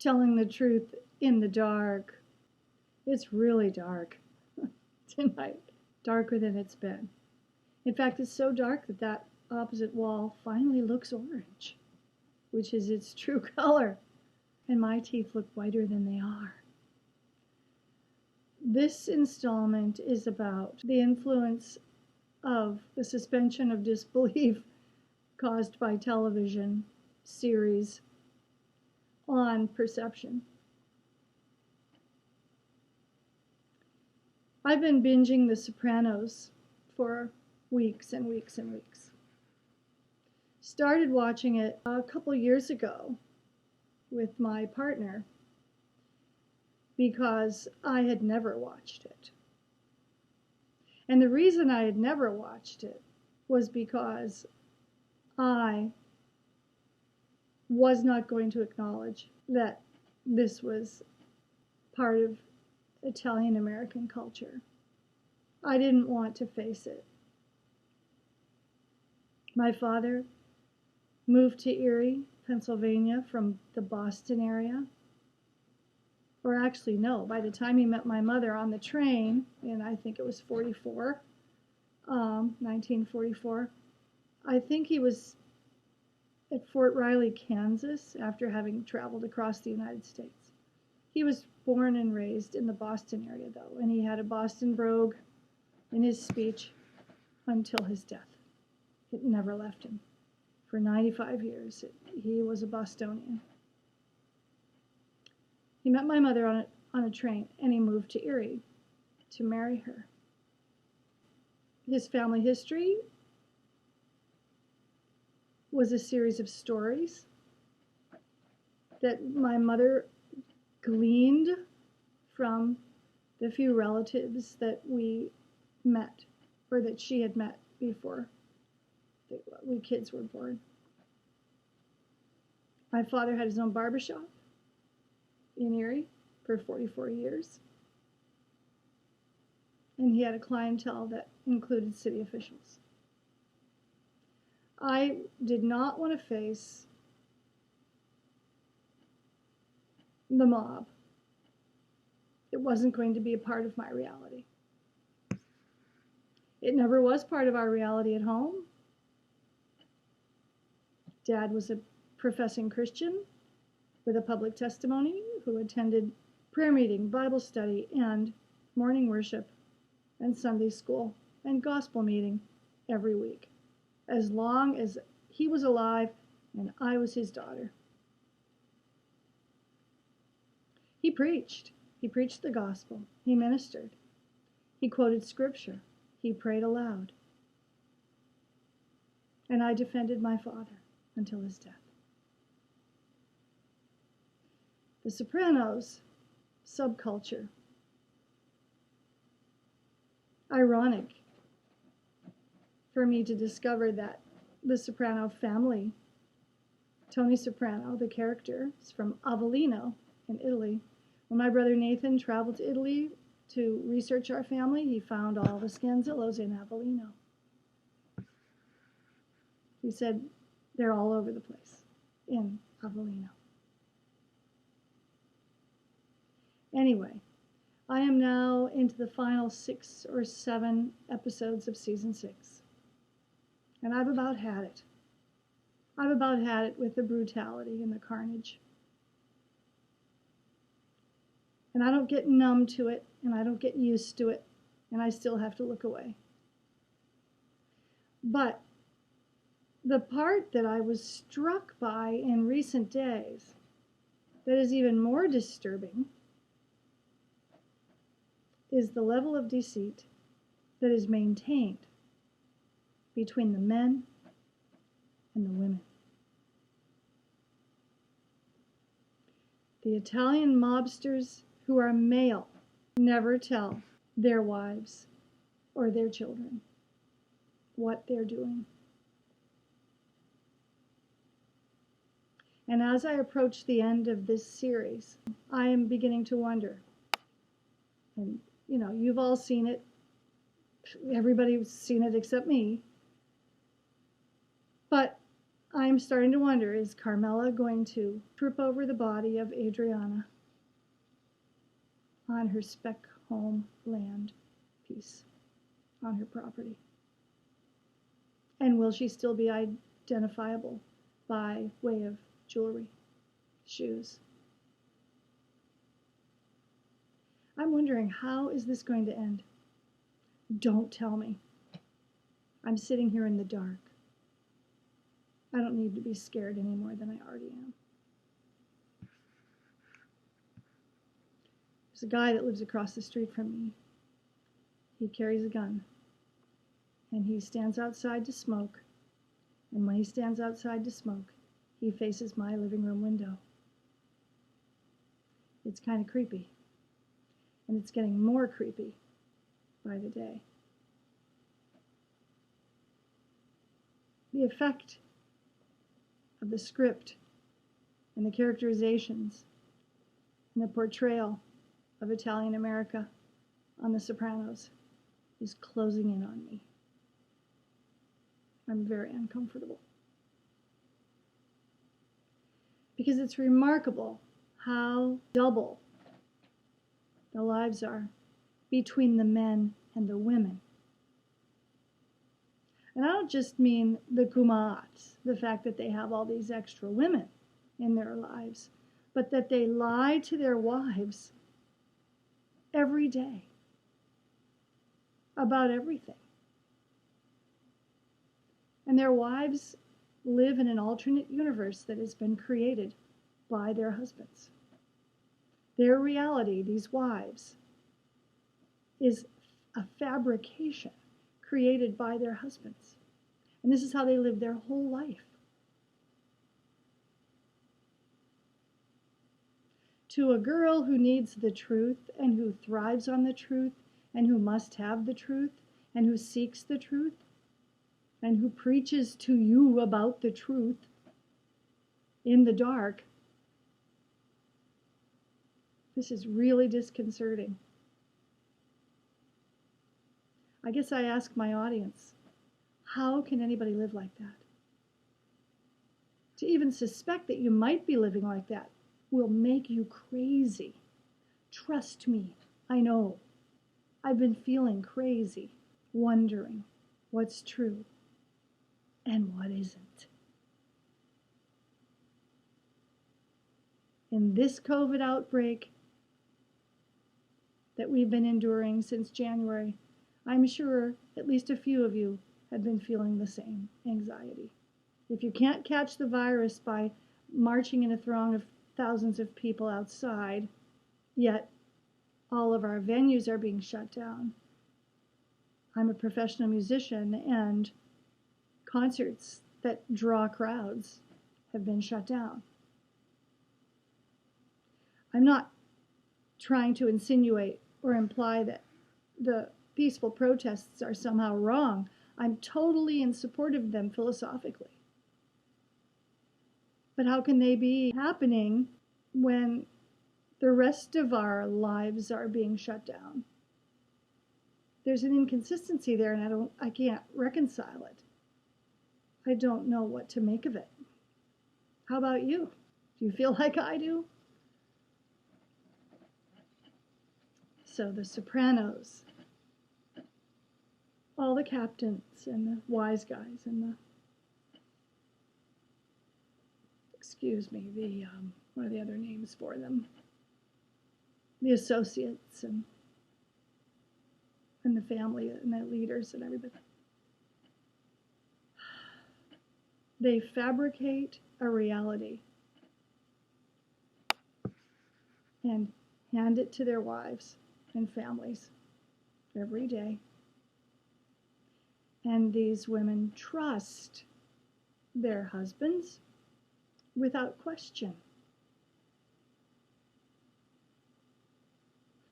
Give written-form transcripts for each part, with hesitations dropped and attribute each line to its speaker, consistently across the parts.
Speaker 1: telling the truth in the dark. It's really dark tonight, darker than it's been. In fact, it's so dark that that opposite wall finally looks orange, which is its true color, and my teeth look whiter than they are. This installment is about the influence of the suspension of disbelief caused by television series on perception. I've been binging The Sopranos for weeks and weeks and weeks. Started watching it a couple years ago with my partner because I had never watched it. And the reason I had never watched it was because I was not going to acknowledge that this was part of Italian American culture. I didn't want to face it. My father moved to Erie, Pennsylvania from the Boston area. Or actually, no, by the time he met my mother on the train, and I think it was 1944, I think he was at Fort Riley, Kansas, after having traveled across the United States. He was born and raised in the Boston area, though, and he had a Boston brogue in his speech until his death. It never left him. For 95 years, he was a Bostonian. He met my mother on a train, and he moved to Erie to marry her. His family history was a series of stories that my mother gleaned from the few relatives that we met, or that she had met before we kids were born. My father had his own barbershop in Erie for 44 years. And he had a clientele that included city officials. I did not want to face the mob. It wasn't going to be a part of my reality. It never was part of our reality at home. Dad was a professing Christian with a public testimony who attended prayer meeting, Bible study, and morning worship, and Sunday school, and gospel meeting every week, as long as he was alive and I was his daughter. He preached. He preached the gospel. He ministered. He quoted scripture. He prayed aloud. And I defended my father until his death. The Sopranos subculture. Ironic for me to discover that the Soprano family, Tony Soprano, the character, is from Avellino in Italy. When my brother Nathan traveled to Italy to research our family, he found all the Scanzillos in Avellino. He said they're all over the place in Avellino. Anyway, I am now into the final 6 or 7 episodes of season 6. And I've about had it. I've about had it with the brutality and the carnage. And I don't get numb to it, and I don't get used to it, and I still have to look away. But the part that I was struck by in recent days that is even more disturbing is the level of deceit that is maintained between the men and the women. The Italian mobsters who are male never tell their wives or their children what they're doing. And as I approach the end of this series, I am beginning to wonder, and you know, you've all seen it. Everybody's seen it except me. But I'm starting to wonder, is Carmela going to trip over the body of Adriana on her spec home land piece on her property? And will she still be identifiable by way of jewelry, shoes? I'm wondering, how is this going to end? Don't tell me. I'm sitting here in the dark. I don't need to be scared any more than I already am. There's a guy that lives across the street from me. He carries a gun. And he stands outside to smoke. And when he stands outside to smoke, he faces my living room window. It's kind of creepy. And it's getting more creepy by the day. The effect of the script and the characterizations and the portrayal of Italian America on The Sopranos is closing in on me. I'm very uncomfortable. Because it's remarkable how double the lives are between the men and the women. And I don't just mean the kumats, the fact that they have all these extra women in their lives, but that they lie to their wives every day about everything. And their wives live in an alternate universe that has been created by their husbands. Their reality, these wives, is a fabrication created by their husbands. And this is how they live their whole life. To a girl who needs the truth and who thrives on the truth and who must have the truth and who seeks the truth and who preaches to you about the truth in the dark, this is really disconcerting. I guess I ask my audience, how can anybody live like that? To even suspect that you might be living like that will make you crazy. Trust me, I know. I've been feeling crazy, wondering what's true and what isn't. In this COVID outbreak that we've been enduring since January, I'm sure at least a few of you have been feeling the same anxiety. If you can't catch the virus by marching in a throng of thousands of people outside, yet all of our venues are being shut down. I'm a professional musician, and concerts that draw crowds have been shut down. I'm not trying to insinuate or imply that the peaceful protests are somehow wrong. I'm totally in support of them philosophically. But how can they be happening when the rest of our lives are being shut down? There's an inconsistency there, and I can't reconcile it. I don't know what to make of it. How about you? Do you feel like I do? So The Sopranos, all the captains and the wise guys and the, what are the other names for them? The associates and the family and the leaders and everybody. They fabricate a reality and hand it to their wives and families every day. And these women trust their husbands without question.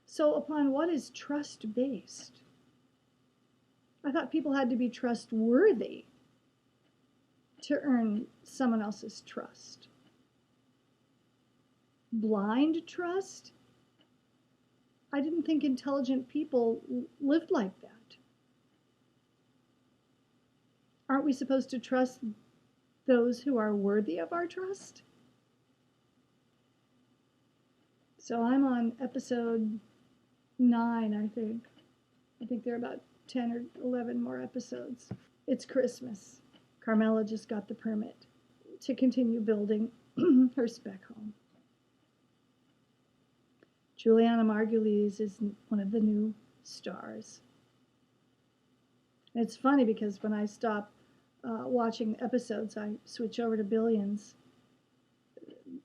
Speaker 1: So upon what is trust based? I thought people had to be trustworthy to earn someone else's trust. Blind trust? I didn't think intelligent people lived like that. Aren't we supposed to trust those who are worthy of our trust. So I'm on episode 9, I think. I think there are about 10 or 11 more episodes. It's Christmas. Carmela just got the permit to continue building her spec home. Juliana Margulies is one of the new stars. And it's funny because when I stop watching episodes, I switch over to Billions,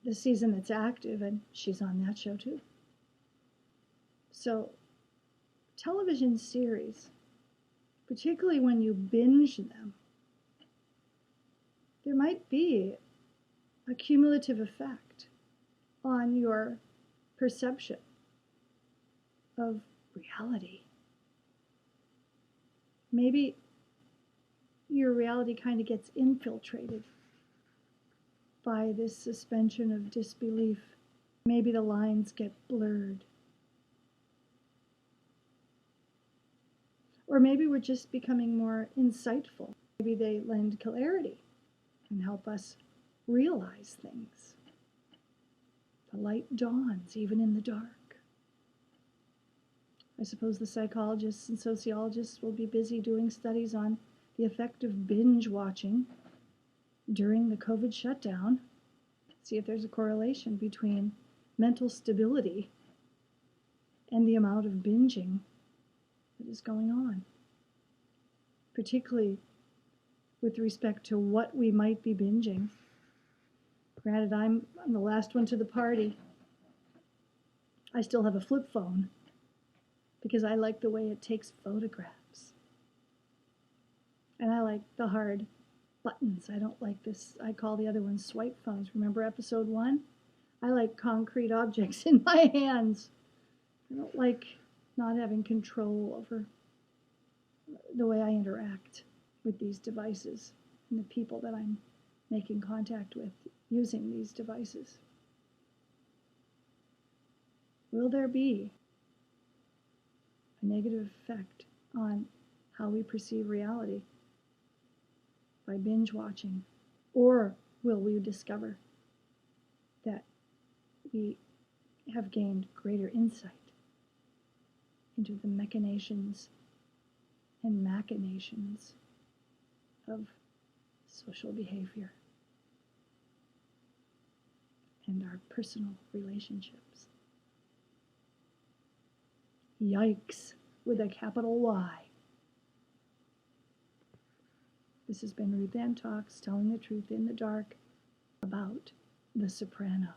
Speaker 1: the season that's active, and she's on that show too. So television series, particularly when you binge them, there might be a cumulative effect on your perception of reality. Maybe your reality kind of gets infiltrated by this suspension of disbelief. Maybe the lines get blurred. Or maybe we're just becoming more insightful. Maybe they lend clarity and help us realize things. The light dawns even in the dark. I suppose the psychologists and sociologists will be busy doing studies on the effect of binge watching during the COVID shutdown. See if there's a correlation between mental stability and the amount of binging that is going on, particularly with respect to what we might be binging. Granted, I'm the last one to the party. I still have a flip phone because I like the way it takes photographs. And I like the hard buttons. I don't like this, I call the other ones swipe phones. Remember episode 1? I like concrete objects in my hands. I don't like not having control over the way I interact with these devices and the people that I'm making contact with using these devices. Will there be a negative effect on how we perceive reality by binge watching? Or will we discover that we have gained greater insight into the machinations and machinations of social behavior and our personal relationships? Yikes, with a capital Y. This has been RuthAnnTALKS, telling the truth in the dark about The Sopranos.